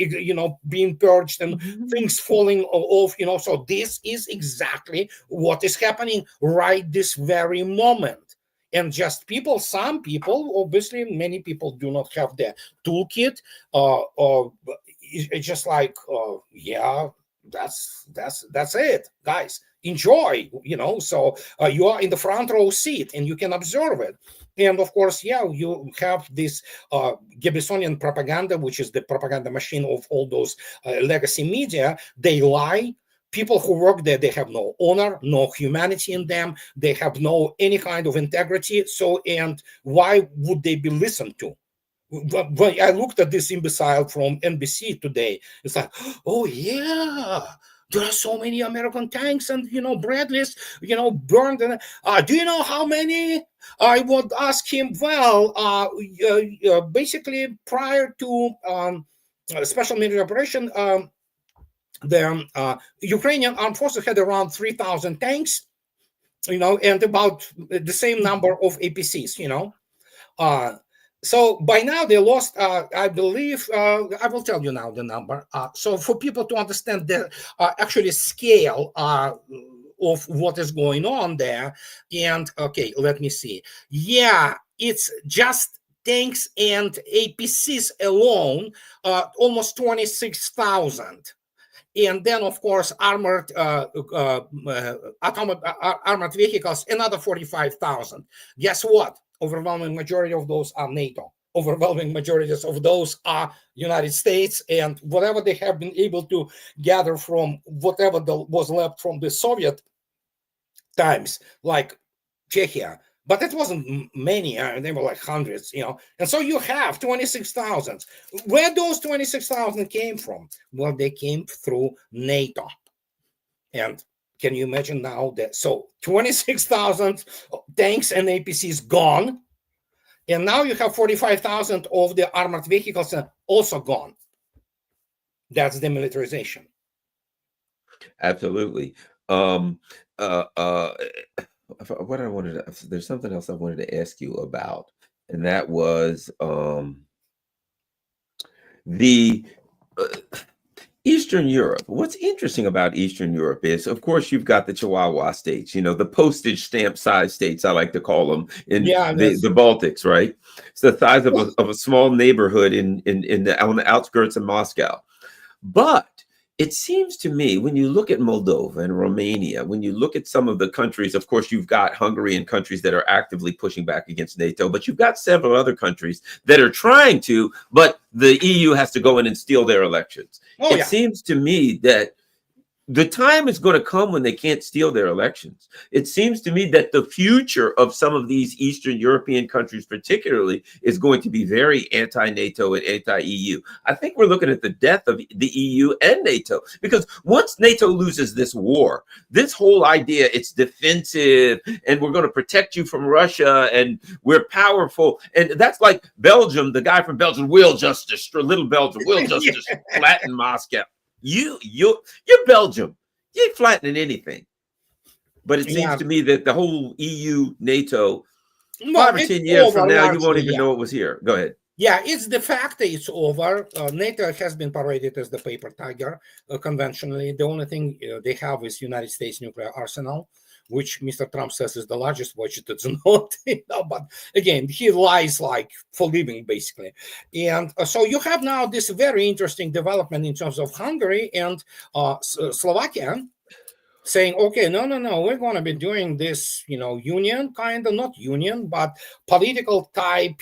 Speaker 2: being purged and things falling off, So this is exactly what is happening right this very moment. And just some people, obviously, many people do not have the toolkit. It's just like, that's it, guys. Enjoy, so you are in the front row seat and you can observe it. And of course, you have this Goebbelsonian propaganda, which is the propaganda machine of all those legacy media. They lie. People who work there, they have no honor, no humanity in them. They have no any kind of integrity. So, and why would they be listened to? When I looked at this imbecile from NBC today, it's like, oh yeah, there are so many American tanks and Bradleys, burned. And do you know how many? I would ask him. Well, basically prior to special military operation, the Ukrainian armed forces had around 3,000 tanks, and about the same number of APCs, So by now they lost, I believe, I will tell you now the number. So for people to understand the actually scale of what is going on there. And okay, let me see. Yeah, it's just tanks and APCs alone, almost 26,000. and then of course armored armored vehicles, another 45,000. Guess what? Overwhelming majority of those are NATO. Overwhelming majorities of those are United States, and whatever they have been able to gather from whatever was left from the Soviet times, like Czechia. But it wasn't many, they were like hundreds, And so you have 26,000. Where those 26,000 came from? Well, they came through NATO. And can you imagine now that? So 26,000 tanks and APCs gone. And now you have 45,000 of the armored vehicles also gone. That's demilitarization.
Speaker 1: Absolutely. What I wanted to, there's something else I wanted to ask you about, and that was the Eastern Europe. What's interesting about Eastern Europe is, of course, you've got the Chihuahua states, the postage stamp size states, I like to call them, in the Baltics, right? It's the size of a small neighborhood on the outskirts of Moscow. But it seems to me, when you look at Moldova and Romania, when you look at some of the countries, of course, you've got Hungary and countries that are actively pushing back against NATO, but you've got several other countries that are trying to, but the EU has to go in and steal their elections. It seems to me that the time is going to come when they can't steal their elections. It seems to me that the future of some of these Eastern European countries particularly is going to be very anti-NATO and anti-EU. I think we're looking at the death of the EU and NATO, because once NATO loses this war, this whole idea, it's defensive and we're going to protect you from Russia and we're powerful. And that's like Belgium, the guy from Belgium, will just destroy, little Belgium will just flatten Moscow. You're Belgium. You ain't flattening anything. But it seems to me that the whole EU, NATO, 5 or 10 years from now, you won't even know it was here. Go ahead.
Speaker 2: Yeah, it's de facto, it's over. NATO has been paraded as the paper tiger conventionally. The only thing they have is United States nuclear arsenal, which Mr. Trump says is the largest, which it's not. But again, he lies like for living, basically. And so you have now this very interesting development in terms of Hungary and Slovakia saying, okay, no, we're going to be doing this, union, kind of, not union, but political type,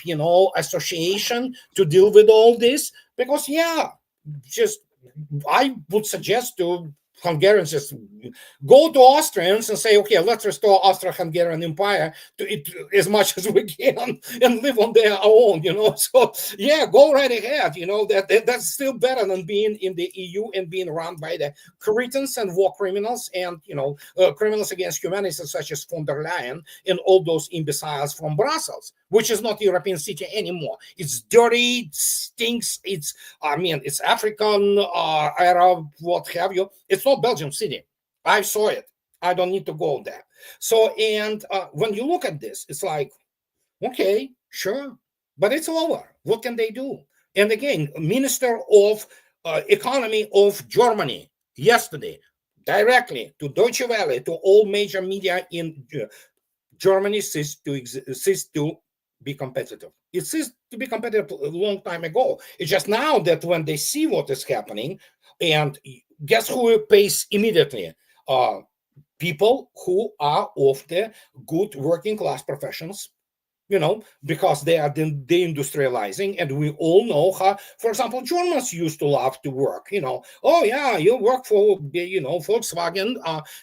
Speaker 2: association to deal with all this. Because, I would suggest to Hungarians just go to Austrians and say, okay, let's restore Austro-Hungarian Empire to it as much as we can and live on their own, So, go right ahead, that's still better than being in the EU and being run by the cretins and war criminals and, criminals against humanity such as von der Leyen and all those imbeciles from Brussels, which is not European city anymore. It's dirty, it stinks, it's African, Arab, what have you. It's not Belgium City. I saw it. I don't need to go there. So, and when you look at this, it's like, okay, sure, but it's over. What can they do? And again, Minister of Economy of Germany yesterday, directly to Deutsche Welle, to all major media in Germany, ceased to be competitive. It ceased to be competitive a long time ago. It's just now that when they see what is happening, and guess who pays immediately? People who are of the good working class professions, because they are deindustrializing. And we all know how, for example, Germans used to love to work, oh yeah, you work for, Volkswagen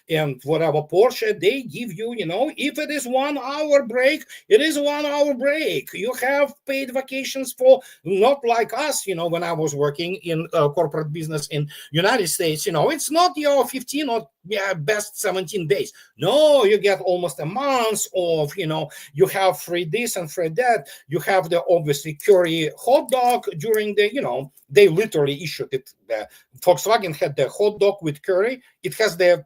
Speaker 2: and whatever Porsche, they give you, if it is 1 hour break, it is 1 hour break. You have paid vacations for, not like us, when I was working in corporate business in United States, it's not your 15 or best 17 days. No, you get almost a month of, you have free this and free that. You have the obviously curry hot dog during the, they literally issued it. The Volkswagen had the hot dog with curry. It has the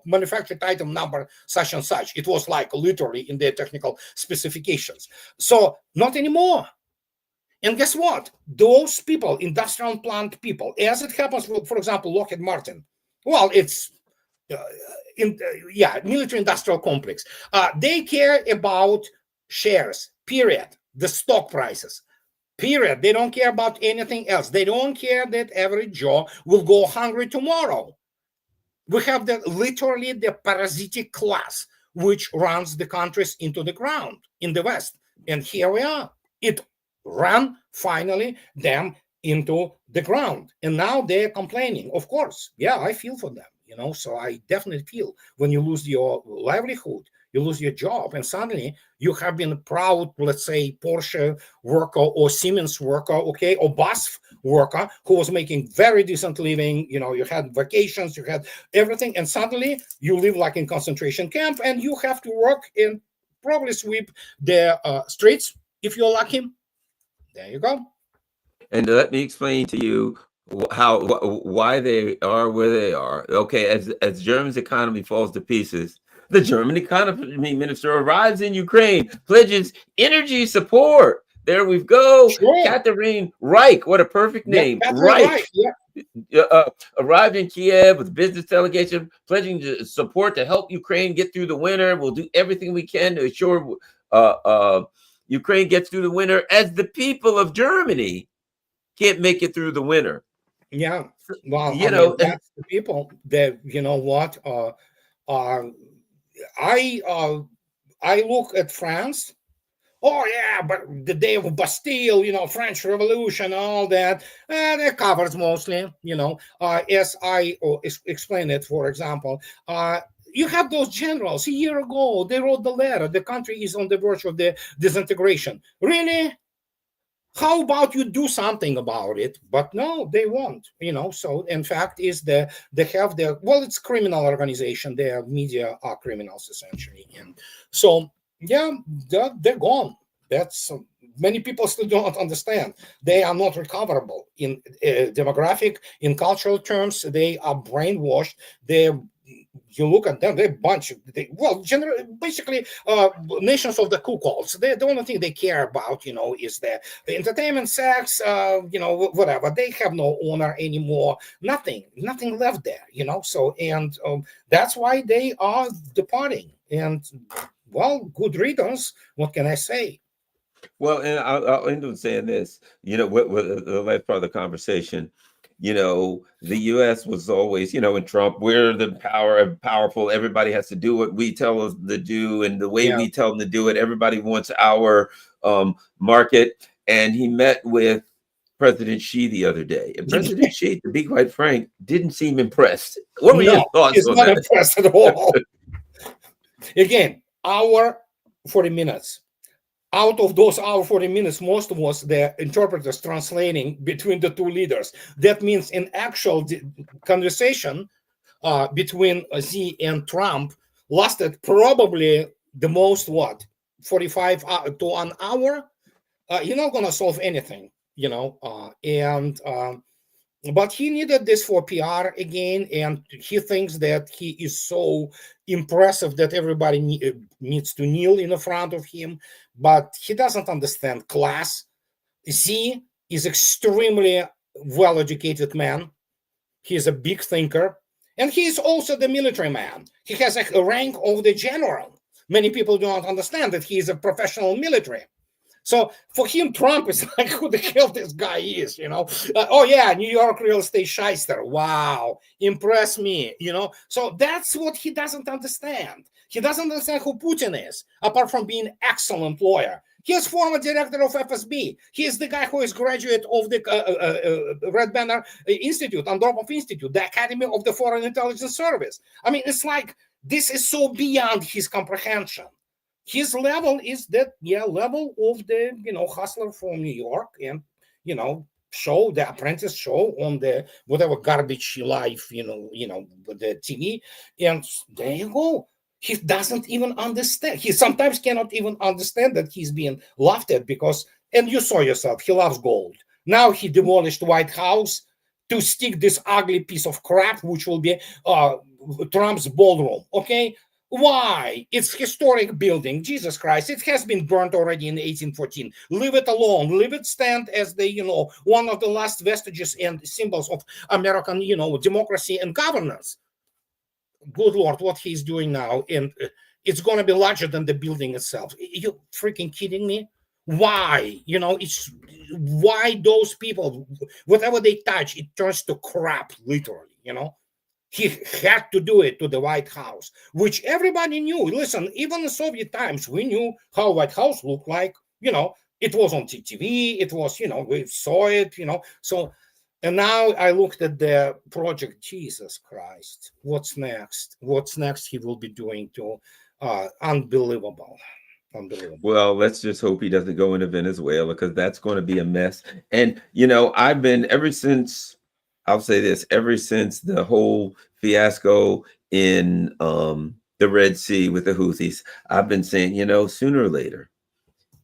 Speaker 2: manufactured item number such and such. It was like literally in their technical specifications. So not anymore. And guess what? Those people, industrial plant people, as it happens with, for example, Lockheed Martin. Well, it's military industrial complex. They care about shares, period, the stock prices. Period. They don't care about anything else. They don't care that every Joe will go hungry tomorrow. We have literally the parasitic class which runs the countries into the ground in the West. And here we are. It ran finally them into the ground. And now they're complaining. Of course, yeah, I feel for them, so I definitely feel when you lose your livelihood, you lose your job, and suddenly you have been a proud, let's say, Porsche worker or Siemens worker, okay, or BASF worker who was making very decent living. You had vacations, you had everything, and suddenly you live like in concentration camp, and you have to work and probably sweep the streets if you're lucky. There you go.
Speaker 1: And let me explain to you why they are where they are. Okay, as Germany's economy falls to pieces, the German economy minister arrives in Ukraine, pledges energy support. There we go.
Speaker 2: Sure.
Speaker 1: Catherine Reich, what a perfect name.
Speaker 2: Yeah,
Speaker 1: Reich.
Speaker 2: Yeah.
Speaker 1: Arrived in Kiev with business delegation, pledging support to help Ukraine get through the winter. We'll do everything we can to ensure Ukraine gets through the winter, as the people of Germany can't make it through the winter.
Speaker 2: Yeah. Well, that's the people that, what, I look at France. Oh yeah, but the day of Bastille, French Revolution, all that, they're covered mostly, as I explained it, for example. You have those generals a year ago, they wrote the letter, the country is on the verge of the disintegration. Really? How about you do something about it? But no, they won't, So in fact, they have it's criminal organization. Their media are criminals essentially, and so yeah, they're gone. That's many people still don't understand. They are not recoverable in demographic, in cultural terms. They are brainwashed. You look at them, they're a bunch of, basically nations of the cuckolds. The only thing they care about, is the entertainment, sex, whatever. They have no honor anymore. Nothing left there, So, and that's why they are departing. And, good riddance. What can I say?
Speaker 1: Well, and I'll end with saying this, with the last part of the conversation. The U.S. was always, in Trump, we're the powerful. Everybody has to do what we tell them to do, and the way we tell them to do it. Everybody wants our market. And he met with President Xi the other day, and President Xi, to be quite frank, didn't seem impressed. What were your thoughts on that?
Speaker 2: He's not impressed at all. Again, hour 40 minutes. Out of those hour 40 minutes, most was the interpreters translating between the two leaders. That means an actual conversation between Xi and Trump lasted probably the most, 45 to an hour. You're not going to solve anything, but he needed this for PR again, and he thinks that he is so impressive that everybody needs to kneel in front of him, but he doesn't understand class. Xi is extremely well-educated man. He is a big thinker, and he is also the military man. He has a rank of the general. Many people do not understand that he is a professional military. So for him, Trump is like, who the hell this guy is, oh yeah, New York real estate shyster. Wow, impress me, So that's what he doesn't understand. He doesn't understand who Putin is, apart from being an excellent lawyer. He is former director of FSB. He is the guy who is graduate of the Red Banner Institute, Andropov Institute, the Academy of the Foreign Intelligence Service. I mean, it's like, this is so beyond his comprehension. His level is that level of the hustler from New York, and show the Apprentice show on the whatever garbage life the TV, and there you go. He doesn't even understand. He sometimes cannot even understand that he's being laughed at because, and you saw yourself, he loves gold. Now he demolished White House to stick this ugly piece of crap, which will be Trump's ballroom. Okay. Why? It's historic building. Jesus Christ. It has been burnt already in 1814. Leave it alone. Leave it stand as the, one of the last vestiges and symbols of American, democracy and governance. Good Lord, what he's doing now. And it's going to be larger than the building itself. Are you freaking kidding me? Why? It's why those people, whatever they touch, it turns to crap, literally. He had to do it to the White House, which everybody knew. Listen, even in Soviet times, we knew how White House looked like. It was on TV. It was, we saw it. So, and now I looked at the project. Jesus Christ, what's next? What's next? He will be doing to unbelievable. Unbelievable.
Speaker 1: Well, let's just hope he doesn't go into Venezuela, because that's going to be a mess. And I've been, ever since, I'll say this, ever since the whole fiasco in the Red Sea with the Houthis, I've been saying, sooner or later,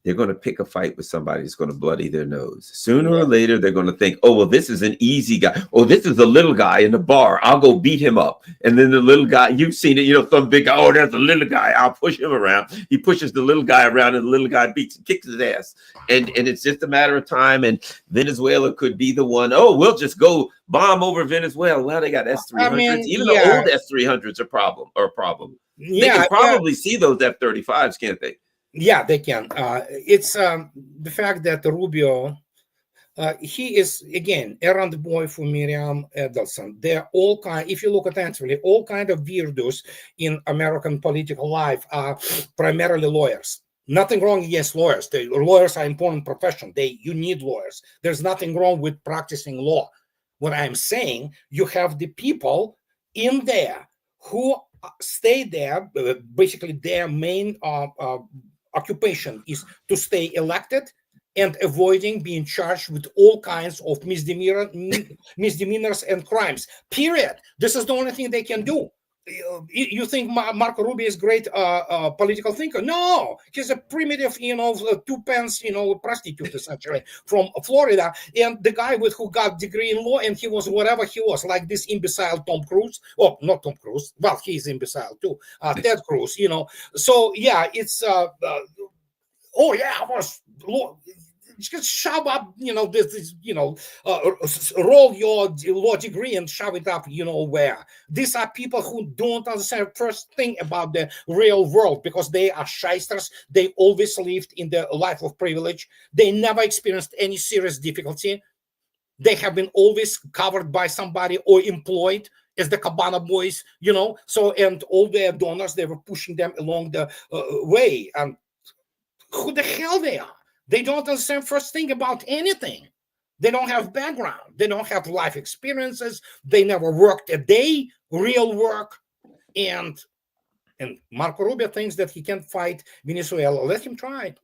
Speaker 1: they're going to pick a fight with somebody that's going to bloody their nose. Sooner or later, they're going to think, oh, well, this is an easy guy. Oh, this is a little guy in the bar. I'll go beat him up. And then the little guy, you've seen it, some big guy, oh, there's a little guy. I'll push him around. He pushes the little guy around, and the little guy kicks his ass. And it's just a matter of time. And Venezuela could be the one, oh, we'll just go bomb over Venezuela. Well, they got S-300s. Even the old S-300s are a problem. They can probably see those F-35s, can't they?
Speaker 2: Yeah, they can. It's the fact that Rubio, he is, again, errand boy for Miriam Edelson. They're all kind, if you look attentively, all kind of weirdos in American political life are primarily lawyers. Nothing wrong against lawyers. Lawyers are important profession. You need lawyers. There's nothing wrong with practicing law. What I'm saying, you have the people in there who stay there. Basically, their main occupation is to stay elected and avoiding being charged with all kinds of misdemeanors and crimes. Period. This is the only thing they can do. You think Marco Rubio is great political thinker? No, he's a primitive, two-pence, prostitute essentially from Florida, and the guy who got degree in law, and he was whatever he was, like this imbecile Tom Cruise. Oh, not Tom Cruise. Well, he's imbecile too. Ted Cruz. So yeah, it's. Oh yeah, I was. Just shove up, roll your law degree and shove it up, where. These are people who don't understand first thing about the real world, because they are shysters. They always lived in the life of privilege. They never experienced any serious difficulty. They have been always covered by somebody or employed as the Cabana boys, So, and all their donors, they were pushing them along the way. And who the hell they are? They don't understand first thing about anything. They don't have background. They don't have life experiences. They never worked a day, real work. And Marco Rubio thinks that he can fight Venezuela. Let him try.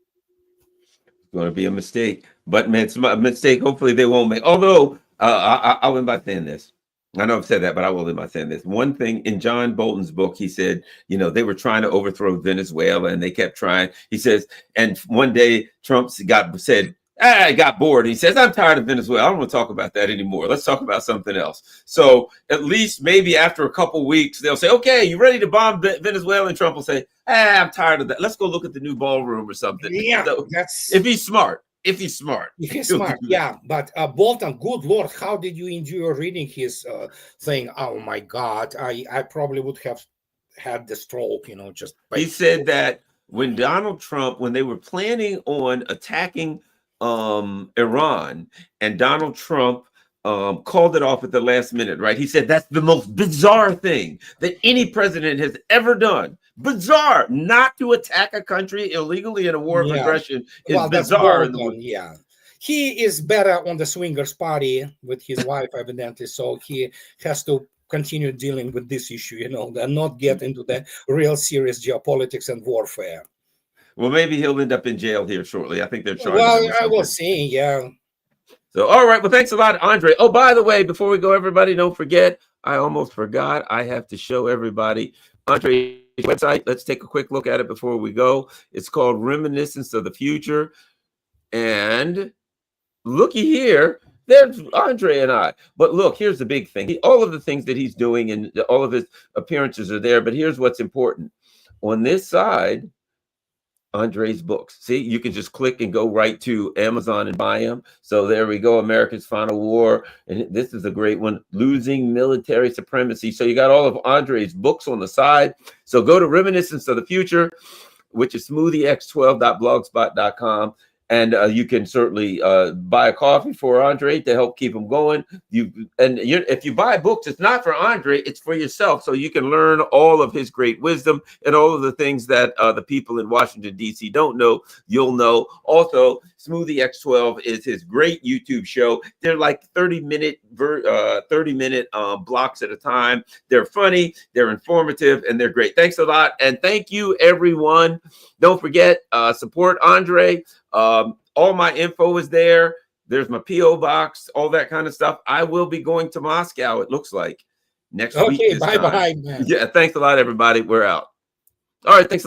Speaker 1: It's going to be a mistake. But man, it's a mistake. Hopefully they won't make. Although, I'll end by saying this. I know I've said that, but I will end by saying this. One thing in John Bolton's book, he said, they were trying to overthrow Venezuela, and they kept trying. He says, and one day Trump said, I got bored. He says, I'm tired of Venezuela. I don't want to talk about that anymore. Let's talk about something else. So at least maybe after a couple weeks, they'll say, okay, you ready to bomb Venezuela? And Trump will say, I'm tired of that. Let's go look at the new ballroom or something.
Speaker 2: Yeah,
Speaker 1: so, if he's smart. If he's smart.
Speaker 2: Yeah. But Bolton, good Lord, how did you endure reading his thing? Oh my God, I probably would have had the stroke, just.
Speaker 1: He said that when Donald Trump, when they were planning on attacking Iran, and Donald Trump called it off at the last minute, right? He said that's the most bizarre thing that any president has ever done. Bizarre, not to attack a country illegally in a war of aggression is bizarre.
Speaker 2: Yeah, he is better on the swingers party with his wife, evidently, so he has to continue dealing with this issue, and not get into the real serious geopolitics and warfare.
Speaker 1: Well, maybe he'll end up in jail here shortly. I think they're trying.
Speaker 2: Well, I will see. Yeah.
Speaker 1: So, all right. Well, thanks a lot, Andre. Oh, by the way, before we go, everybody, don't forget. I almost forgot. I have to show everybody Andre's website. Let's take a quick look at it before we go. It's called Reminiscence of the Future. And looky here. There's Andre and I. But look, here's the big thing. All of the things that he's doing and all of his appearances are there. But here's what's important. On this side, Andrei's books. See, you can just click and go right to Amazon and buy them. So there we go. America's Final War. And this is a great one. Losing Military Supremacy. So you got all of Andrei's books on the side. So go to Reminiscence of the Future, which is smoothiex12.blogspot.com. And you can certainly buy a coffee for Andrei to help keep him going. If you buy books, it's not for Andrei, it's for yourself, so you can learn all of his great wisdom and all of the things that the people in Washington, D.C. don't know, you'll know. Also, Smoothie X12 is his great YouTube show. They're like 30-minute blocks at a time. They're funny, they're informative, and they're great. Thanks a lot, and thank you, everyone. Don't forget, support Andrei. All my info is there. There's my PO box, all that kind of stuff. I will be going to Moscow, it looks like, next week.
Speaker 2: Okay, bye-bye, man.
Speaker 1: Yeah, thanks a lot, everybody. We're out. All right, thanks a lot.